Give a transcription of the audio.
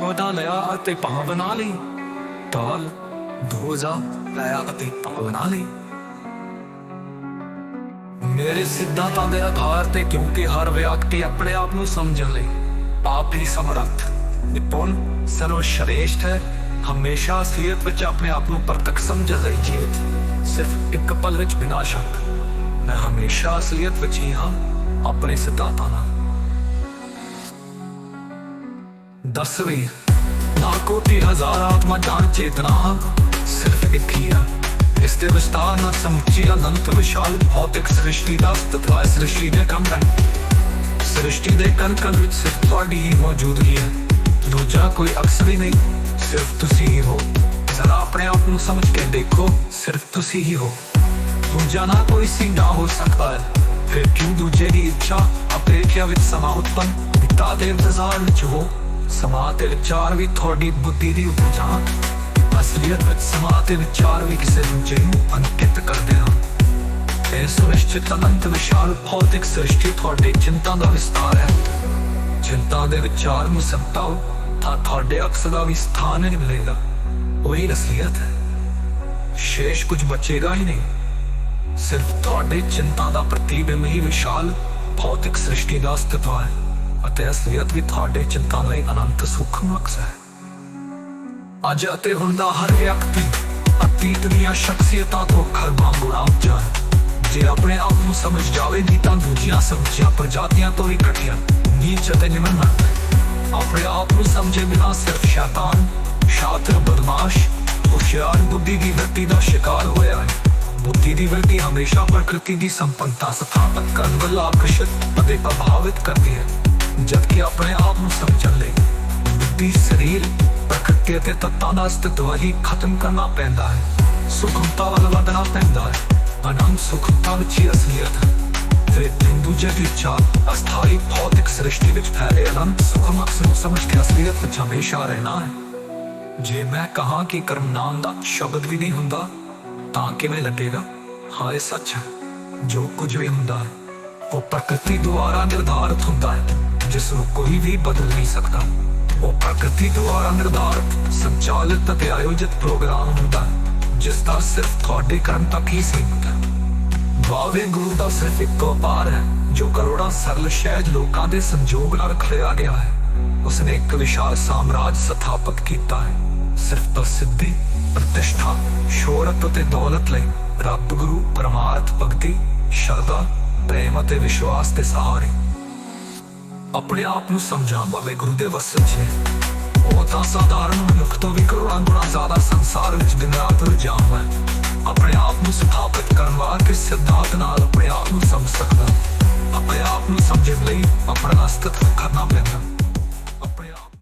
ਉਹਦਾ ਲਿਆ ਅਤੇ ਭਾਵ ਬਣਾ ਲਈ। ਤਾਲ ਦੋਜ਼ਾ ਲਿਆ ਅਤੇ ਭਾਵ ਬਣਾ ਲਈ। ਮੇਰੇ ਸਿਧਾਂਤਾਂ ਦੇ ਆਧਾਰ ਤੇ, ਕਿਉਂਕਿ ਹਰ ਵਿਅਕਤੀ ਆਪਣੇ ਆਪ ਨੂੰ ਸਮਝਣ ਲਈ ਆਪ ਹੀ ਸਮਰੱਥ, ਨਿਪੁੰਨ, ਸਰਵਸ਼੍ਰੇਸ਼ਠ ਹੈ। ਹਮੇਸ਼ਾ ਅਸਲੀਅਤ ਵਿੱਚ ਆਪਣੇ ਆਪ ਨੂੰ ਪ੍ਰਤੱਖ ਸਮਝਣ ਲਈ ਜੀਵਤ ਸਿਰਫ ਇੱਕ ਪਲ ਵਿੱਚ ਬਿਨਾਂ ਸ਼ੱਕ। ਮੈਂ ਹਮੇਸ਼ਾ ਅਸਲੀਅਤ ਵਿੱਚ ਹੀ ਹਾਂ, ਆਪਣੇ ਸਿਧਾਂਤਾਂ ਨਾਲ। 10ਵੀਂ ਨਾ ਕੋਟੀ ਹਜ਼ਾਰ ਆਤਮਾ ਜਾਣ ਚੇਤਨਾ ਸਿਰਫ ਇੱਕ ਹੀ ਹੈ। ਇਸ ਦੇ ਵਿਸਤਾਰ ਨਾਲ ਸਮੁੱਚੀ ਅਨੰਤ ਵਿਸ਼ਾਲ ਭੌਤਿਕ ਸ੍ਰਿਸ਼ਟੀ ਦਾ ਅਸਤਿਤਵ ਹੈ। ਸ੍ਰਿਸ਼ਟੀ ਦੇ ਕੰਮ ਹੈ, ਸ੍ਰਿਸ਼ਟੀ ਦੇ ਕਣ ਕਣ ਵਿੱਚ ਸਿਰਫ ਤੁਹਾਡੀ ਹੀ ਮੌਜੂਦਗੀ ਹੈ। ਦੂਜਾ ਕੋਈ ਅਕਸਰ ਹੀ ਨਹੀਂ, ਸਿਰਫ ਤੁਸੀਂ ਹੀ ਹੋ। ਜ਼ਰਾ ਆਪਣੇ ਆਪ ਨੂੰ ਸਮਝ ਕੇ ਦੇਖੋ, ਸਿਰਫ ਤੁਸੀਂ ਹੀ ਹੋ। ਦੂਜਾ ਨਾ ਕੋਈ ਸੀ ਨਾ ਹੋ ਸਕਦਾ ਹੈ। ਫਿਰ ਕਿਉਂ ਦੂਜੇ ਦੀ ਇੱਛਾ ਅਪੇਖਿਆ ਵਿੱਚ ਸਮਾਂ ਉਤਪੰਨ? ਪਿਤਾ ਦੇ ਇੰਤਜ਼ਾਰ ਵਿੱਚ ਹੋ। ਸਮਾਂ ਤੇ ਵਿਚਾਰ ਵੀ ਤੁਹਾਡੀ ਬੁੱਧੀ ਦੀ ਉਪਜਾਂ। ਅਸਲੀਅਤ ਵਿੱਚ ਸਮਾਂ ਤੇ ਵਿਚਾਰ ਵੀ ਕਿਸੇ ਦੂਜੇ ਨੂੰ ਅੰਕਿਤ ਕਰਦੇ ਹਨ। ਇਹ ਸੁਨਿਸ਼ਚਿਤ ਅਨੰਤ ਵਿਸ਼ਾਲ ਭੌਤਿਕ ਸ੍ਰਿਸ਼ਟੀ ਤੁਹਾਡੀ ਚਿੰਤਾ ਦਾ ਵਿਸਤਾਰ ਹੈ। ਚਿੰਤਾ ਦੇ ਵਿਚਾਰ ਨੂੰ ਸਮਝਾਓ ਤਾਂ ਤੁਹਾਡੇ ਅਕਸ ਦਾ ਵੀ ਸਥਾਨ ਨਹੀਂ ਮਿਲੇਗਾ। ਉਹੀ ਅਸਲੀਅਤ ਹੈ। ਸ਼ੇਸ਼ ਕੁਝ ਬਚੇਗਾ ਹੀ ਨਹੀਂ। ਸਿਰਫ ਤੁਹਾਡੇ ਚਿੰਤਾ ਦਾ ਪ੍ਰਤੀਬਿੰਬ ਹੀ ਵਿਸ਼ਾਲ ਭੌਤਿਕ ਸ੍ਰਿਸ਼ਟੀ ਦਾ ਅਸਤਿਤਵ ਹੈ, ਅਤੇ ਅਸਲੀਅਤ ਵੀ ਤੁਹਾਡੇ ਚਿੰਤਾ ਲਈ ਅਨੰਤ ਸੂਖਮ ਅਕਸ ਹੈ। ਅੱਜ ਅਤੇ ਹੁਣ ਦਾ ਹਰ ਵਿਅਕਤੀ ਅਤੀਤ ਦੀਆਂ ਸ਼ਖਸੀਅਤਾਂ ਤੋਂ ਖਰਬਾਂ ਗੁਣਾ ਉੱਚਾ ਹੈ। ਜੇ ਆਪਣੇ ਆਪ ਨੂੰ ਸਮਝ ਜਾਵੇਗੀ ਤਾਂ ਦੂਜੀਆਂ ਸਮੁੱਚੀਆਂ ਪ੍ਰਜਾਤੀਆਂ ਤੋਂ ਵੀ ਘਟੀਆ, ਨੀਚ ਅਤੇ ਨਿਮਨ ਹੈ। ਆਪਣੇ ਆਪ ਨੂੰ ਸਮਝੇ ਬਿਨਾਂ ਸਿਰਫ ਸ਼ੈਤਾਨ, ਸ਼ਾਤਰ, ਬਦਮਾਸ਼, ਹੁਸ਼ਿਆਰ ਬੁੱਧੀ ਦੀ ਵਰਤੀ ਦਾ ਸ਼ਿਕਾਰ ਹੋਇਆ ਹੈ। ਬੁੱਧੀ ਦੀ ਵਰਤੀ ਹਮੇਸ਼ਾ ਪ੍ਰਕਿਰਤੀ ਦੀ ਸੰਪੰਨਤਾ ਸਥਾਪਿਤ ਕਰਨ ਵੱਲ ਆਕਰਸ਼ਿਤ ਅਤੇ ਪ੍ਰਭਾਵਿਤ ਕਰਦੀ ਹੈ, ਜਦਕਿ ਆਪਣੇ ਆਪ ਨੂੰ ਸਮਝਣ ਲਈ ਬੁੱਧੀ, ਸਰੀਰ, ਪ੍ਰਕਿਰਤੀ ਅਤੇ ਤੱਤਾਂ ਦਾ ਅਸਤਿਤਵ ਹੀ ਖਤਮ ਕਰਨਾ ਪੈਂਦਾ ਹੈ। ਸੁਖਮਤਾ ਵੱਲ ਵਧਣਾ ਪੈਂਦਾ ਹੈ। ਅਨੰਤ ਸੁਖਮਤਾ ਵਿੱਚ ਹੀ ਅਸਲੀਅਤ ਹੈ। ਫਿਰ ਦੂਜੇ ਦੀ ਇੱਛਾ ਅਸਥਾਈ ਭੌਤਿਕ ਸ੍ਰਿਸ਼ਟੀ ਵਿੱਚ ਫੈਲੇ ਅਨੰਤ ਸੁਖਮ ਅਕਸ ਨੂੰ ਸਮਝ ਕੇ ਅਸਲੀਅਤ ਵਿੱਚ ਹਮੇਸ਼ਾ ਰਹਿਣਾ ਹੈ। ਜੇ ਮੈਂ ਕਹਾਂ ਕਿ ਕਰਮ ਨਾਮ ਦਾ ਸ਼ਬਦ ਵੀ ਨਹੀਂ ਹੁੰਦਾ ਤਾਂ ਕਿਵੇਂ ਲੱਗੇਗਾ? ਹਾਂ, ਇਹ ਸੱਚ ਹੈ। ਜੋ ਕੁਝ ਵੀ ਹੁੰਦਾ ਹੈ ਉਹ ਪ੍ਰਕਿਰਤੀ ਦੁਆਰਾ ਨਿਰਧਾਰਿਤ ਹੁੰਦਾ ਹੈ, ਜਿਸ ਨੂੰ ਕੋਈ ਵੀ ਬਦਲ ਨਹੀਂ ਸਕਦਾ। ਉਹ ਪ੍ਰਕਿਰਤੀ ਦੁਆਰਾ ਨਿਰਧਾਰਿਤ, ਸੰਚਾਲਿਤ ਅਤੇ ਆਯੋਜਿਤ ਪ੍ਰੋਗਰਾਮ ਹੁੰਦਾ ਹੈ, ਜਿਸ ਦਾ ਸਿਰਫ ਤੁਹਾਡੇ ਕਰਮ ਤੱਕ ਹੀ ਸੀਮਿਤ ਹੈ। ਵਾਹਿਗੁਰੂ ਦਾ ਸਿਰਫ ਇੱਕ ਅਵਤਾਰ ਹੈ ਜੋ ਕਰੋੜਾਂ ਸਰਲ ਸਹਿਜ ਲੋਕਾਂ ਦੇ ਸੰਜੋਗ ਨਾਲ ਖਿਲਿਆ ਗਿਆ ਹੈ। ਉਸਨੇ ਇੱਕ ਵਿਸ਼ਾਲ ਸਾਮਰਾਜ ਸਥਾਪਿਤ ਕੀਤਾ ਹੈ, ਸਿਰਫ ਪ੍ਰਸਿੱਧੀ, ਪ੍ਰਤਿਸ਼ਠਾ, ਸ਼ੋਹਰਤ ਅਤੇ ਦੌਲਤ ਲਈ। ਰੱਬ, ਗੁਰੂ, ਪਰਮਾਰਥ, ਭਗਤੀ, ਸ਼ਰਧਾ, ਪ੍ਰੇਮ ਅਤੇ ਵਿਸ਼ਵਾਸ ਦੇ ਸਹਾਰੇ। ਆਪਣੇ ਆਪ ਨੂੰ ਸਮਝਾਉਣ ਵਾਲੇ ਗੁਰੂ ਦੇ ਵਸ ਵਿੱਚ ਹੈ। ਉਹ ਤਾਂ ਸਾਧਾਰਨ ਮਨੁੱਖ ਤੋਂ ਵੀ ਕਰੋੜਾਂ ਗੁਣਾ ਜ਼ਿਆਦਾ ਸੰਸਾਰ ਵਿੱਚ ਦਿਨ ਰਾਤ ਰੁਝਾਨ ਹੈ। ਆਪਣੇ ਆਪ ਨੂੰ ਸਥਾਪਿਤ ਕਰਨ ਵਾਲਾ ਕਿਸ ਸਿਧਾਂਤ ਨਾਲ ਆਪਣੇ ਆਪ ਨੂੰ ਸਮਝ ਸਕਦਾ? ਆਪਣੇ ਆਪ ਨੂੰ ਸਮਝਣ ਲਈ ਆਪਣਾ ਅਸਤਿਤਵ ਕਰਨਾ ਪੈਂਦਾ।